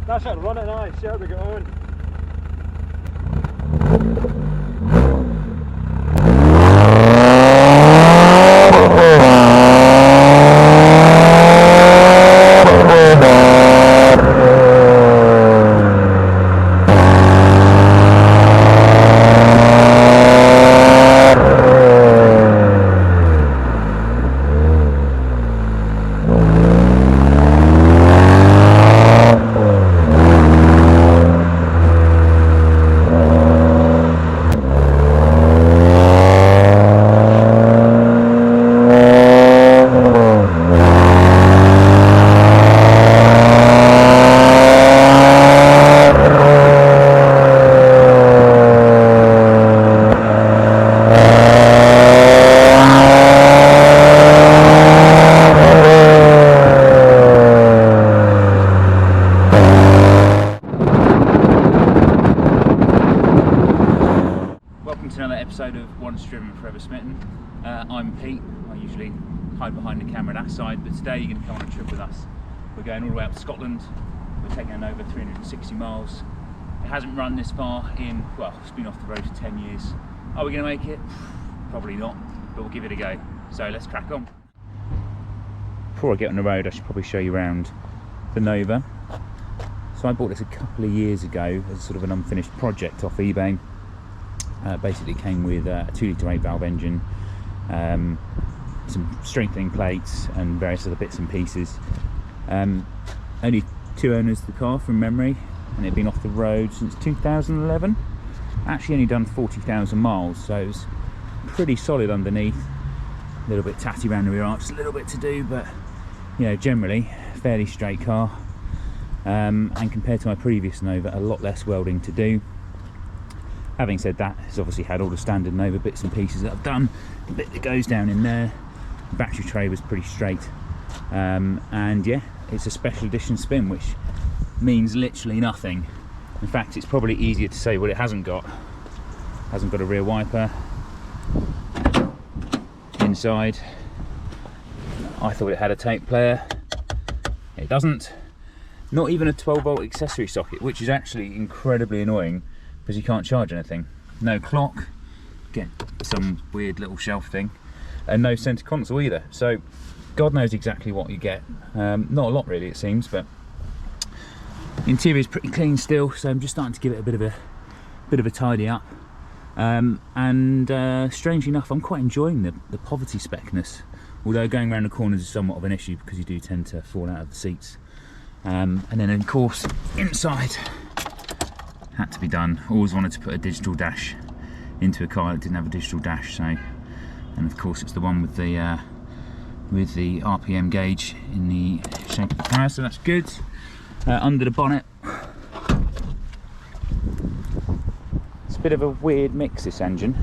That should run it nice, see how we get on. Episode of Once Driven Forever Smitten. I'm Pete. I usually hide behind the camera that side, but today you're going to come on a trip with us. We're going all the way up to Scotland. We're taking it over 360 miles. It hasn't run this far in, well, it's been off the road for 10 years. Are we going to make it? Probably not, but we'll give it a go. So let's crack on. Before I get on the road, I should probably show you around the Nova. So I bought this a couple of years ago as sort of an unfinished project off eBay. Basically came with a 2-litre 8-valve engine, some strengthening plates and various other bits and pieces. Only 2 owners of the car from memory, and it had been off the road since 2011. Actually only done 40,000 miles, so it was pretty solid underneath. A little bit tatty around the rear arch, a little bit to do, but you know, generally fairly straight car. And compared to my previous Nova, a lot less welding to do. Having said that, it's obviously had all the standard Nova bits and pieces that I've done. The bit that goes down in there, the battery tray was pretty straight. And yeah, it's a special edition spin, which means literally nothing. In fact, it's probably easier to say what it hasn't got. Hasn't got a rear wiper. Inside, I thought it had a tape player. It doesn't. Not even a 12-volt accessory socket, which is actually incredibly annoying, because you can't charge anything. No clock, again, some weird little shelf thing, and no centre console either. So God knows exactly what you get. Not a lot really, it seems, but the interior is pretty clean still, so I'm just starting to give it a bit of a tidy up. Strangely enough, I'm quite enjoying the poverty specness, although going around the corners is somewhat of an issue because you do tend to fall out of the seats. And then of course inside, had to be done. Always wanted to put a digital dash into a car that didn't have a digital dash, so, and of course it's the one with the RPM gauge in the shape of the tyre, so that's good. Under the bonnet, it's a bit of a weird mix, this engine.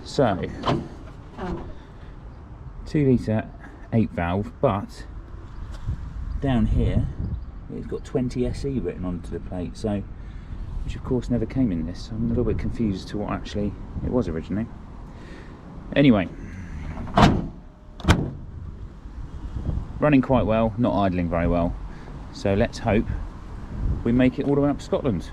So 2-litre 8-valve, but down here it's got 20 SE written onto the plate, so, which of course never came in this. I'm a little bit confused as to what actually it was originally. Anyway, running quite well, not idling very well, so let's hope we make it all the way up to Scotland.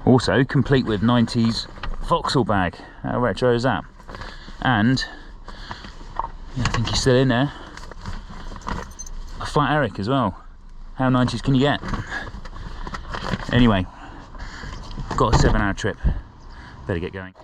Also complete with 90s Vauxhall bag. How retro is that? And I think he's still in there, a flat Eric as well. How 90s can you get? Anyway, got a 7-hour trip, better get going.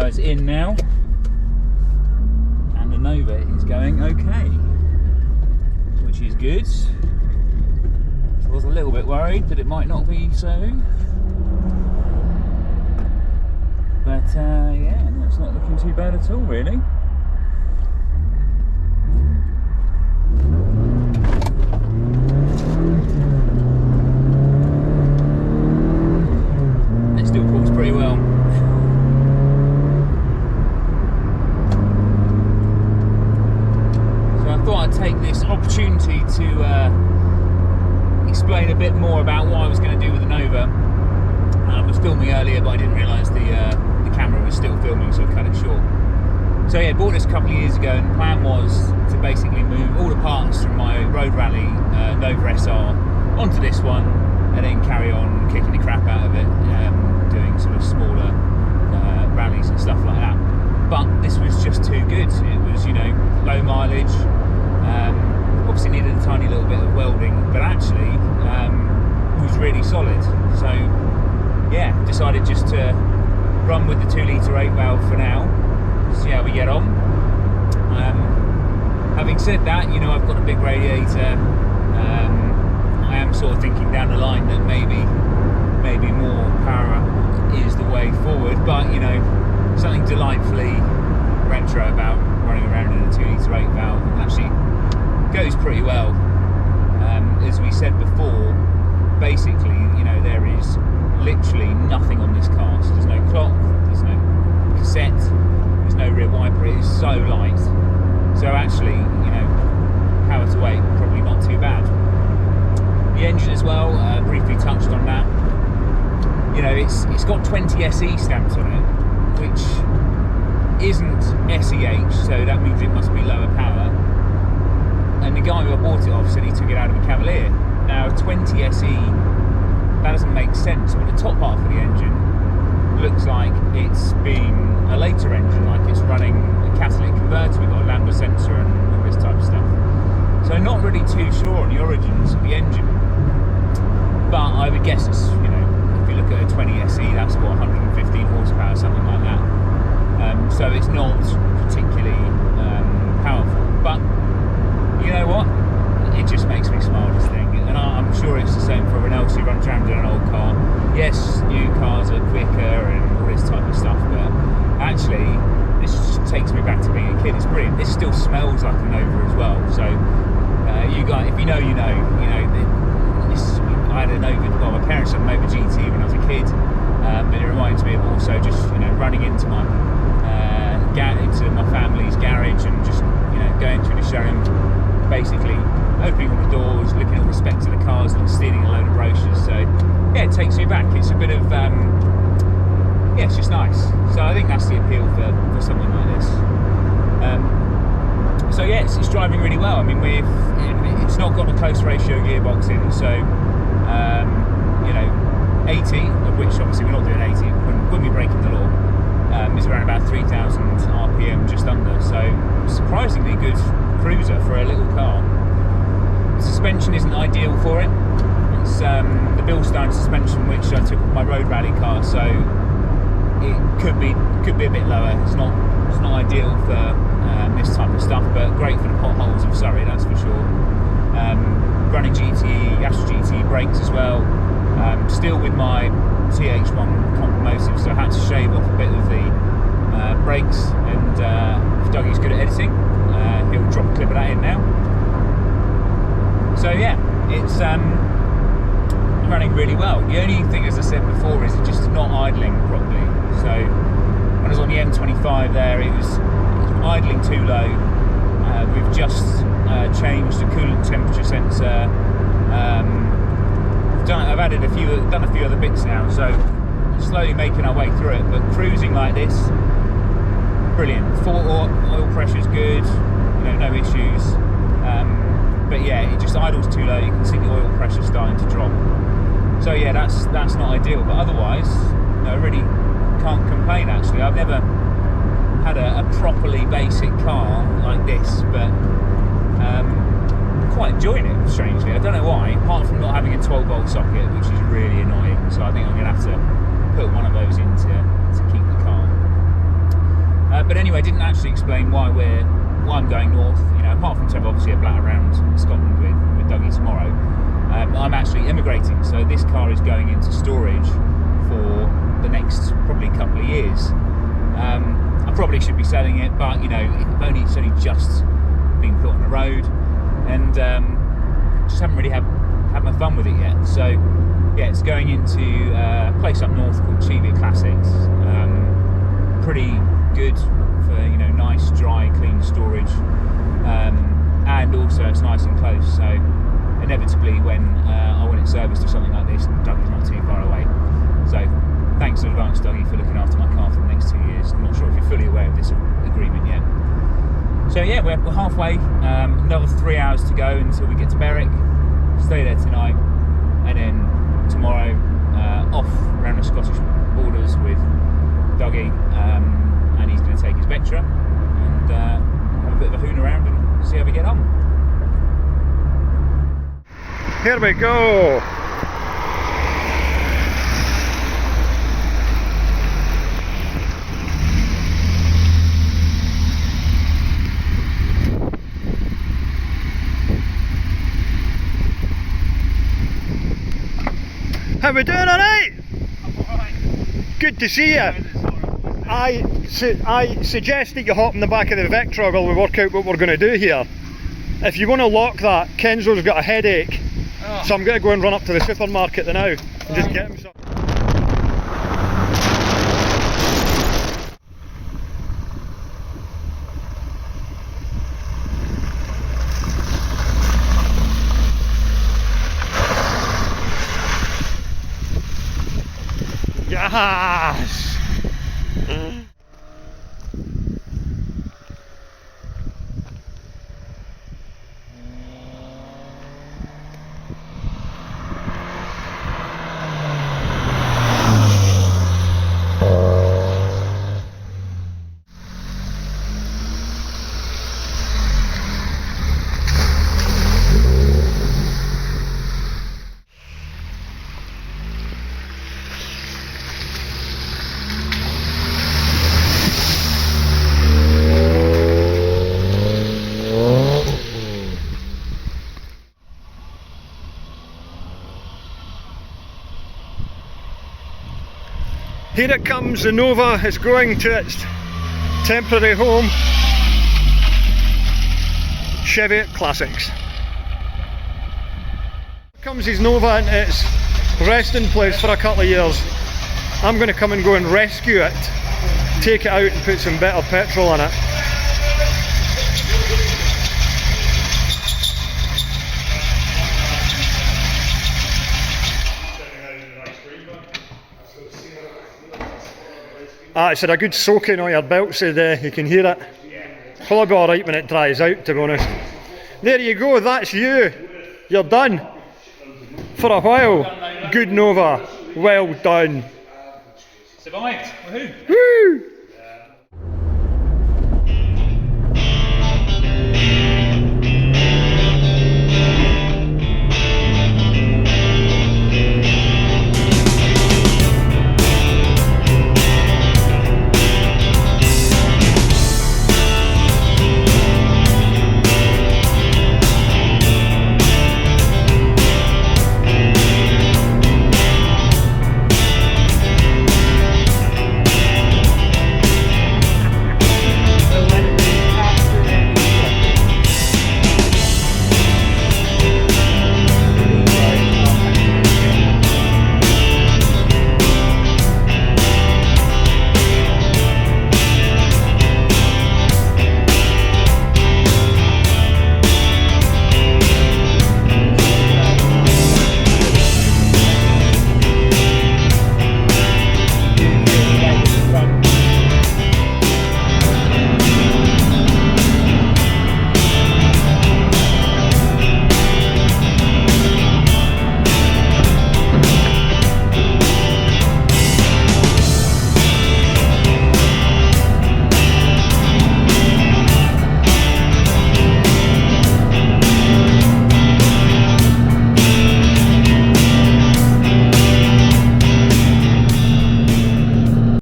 Nova's in now, and the Nova is going okay, which is good. So I was a little bit worried that it might not be so, but yeah, no, it's not looking too bad at all, really. It still pulls pretty well. I'd take this opportunity to explain a bit more about what I was going to do with the Nova. I was filming earlier, but I didn't realise the camera was still filming, so I cut it short. So yeah, I bought this a couple of years ago, and the plan was to basically move all the parts from my road rally Nova SR onto this one, and then carry on kicking the crap out of it, doing sort of smaller rallies and stuff like that. But this was just too good. It was, you know, low mileage. Obviously needed a tiny little bit of welding, but actually was really solid. So yeah, decided just to run with the 2 litre 8 valve for now, see how we get on. Having said that, you know, I've got a big radiator. I am sort of thinking down the line that maybe more power is the way forward, but you know, something delightfully retro about running around in a 2 litre 8 valve. Actually goes pretty well. As we said before, basically, you know, there is literally nothing on this car. So there's no clock, there's no cassette, there's no rear wiper. It is so light. So actually, you know, power to weight, probably not too bad. The engine as well, briefly touched on that. You know, it's got 20 SE stamps on it, which isn't SEH, so that means it must be lower power. And the guy who I bought it off said he took it out of a Cavalier. Now 20 SE, that doesn't make sense, but the top half of the engine looks like it's been a later engine, like it's running a catalytic converter. We've got a lambda sensor and all this type of stuff. So not really too sure on the origins of the engine, but I would guess it's, you know, if you look at a 20 SE, that's what, 115 horsepower, something like that. So it's not particularly powerful, but you know what? It just makes me smile, this thing. And I'm sure it's the same for everyone else who runs around in an old car. Yes, new cars are quicker and all this type of stuff, but actually, this just takes me back to being a kid. It's brilliant. This still smells like a Nova as well. So, you guys, if you know, you know. I had a Nova. Well, my parents had a Nova GT when I was a kid, but it reminds me of also just, you know, running into my family's garage and just, you know, going through the showroom, basically opening all the doors, looking at all the specs of the cars and stealing a load of brochures. So yeah, it takes me back. It's a bit of yeah, it's just nice. So I think that's the appeal for something like this. So yeah, it's driving really well. I mean, it's not got a close ratio gearbox in, so you know, 80, of which obviously we're not doing 80 when we're breaking the law, is around about 3,000 RPM, just under. So surprisingly good cruiser for a little car. The suspension isn't ideal for it. It's the Bilstein suspension, which I took off my road rally car, so it could be a bit lower. It's not ideal for this type of stuff, but great for the potholes of Surrey, that's for sure. Running GTE, Astro GT brakes as well. Still with my TH1 Compromotive, so I had to shave off a bit of the brakes, and if Dougie's good at editing, he'll drop a clip of that in now. So yeah, it's running really well. The only thing, as I said before, is it's just not idling properly. So when I was on the M25 there, it was idling too low. We've just changed the coolant temperature sensor. I've added done a few other bits now, so slowly making our way through it. But cruising like this, brilliant. Oil pressure's good, you know, no issues. But yeah, it just idles too low. You can see the oil pressure starting to drop. So yeah, that's not ideal. But otherwise, no, I really can't complain. Actually, I've never had a properly basic car like this, but quite enjoying it, strangely. I don't know why, apart from not having a 12-volt socket, which is really annoying. So I think I'm going to have to put one of those in to keep the car. But anyway, didn't actually explain why I'm going north. You know, apart from to have obviously a blat around Scotland with Dougie tomorrow, I'm actually immigrating. So this car is going into storage for the next probably couple of years. I probably should be selling it, but you know, it's only just been put on the road, and just haven't really had my fun with it yet. So yeah, it's going into a place up north called Chivia Classics. Pretty good for, you know, nice, dry, clean storage, and also it's nice and close. So inevitably, when I want it serviced or something like this, Dougie's not too far away. So thanks in advance, Dougie, for looking after my car for the next 2 years. I'm not sure if you're fully aware of this agreement yet. So yeah, we're halfway. Another 3 hours to go until we get to Berwick. Stay there tonight, and then tomorrow off around the Scottish borders with Dougie, and he's going to take his Vectra and have a bit of a hoon around and see how we get on. Here we go. How we doing, alright? I'm alright. Good to see you. I suggest that you hop in the back of the Vectra while we work out what we're going to do here. If you want to lock that, Kenzo's got a headache, so I'm going to go and run up to the supermarket now and just get him some. Yes! Here it comes, the Nova is going to its temporary home. Chevy Classics. Here comes his Nova into its resting place for a couple of years. I'm going to come and go and rescue it, take it out and put some better petrol in it. It's had a good soaking on your belts today, you can hear it. Probably be alright when it dries out, to be honest. There you go, that's you. You're done. For a while. Good Nova. Well done. Survived. Woohoo. Woo!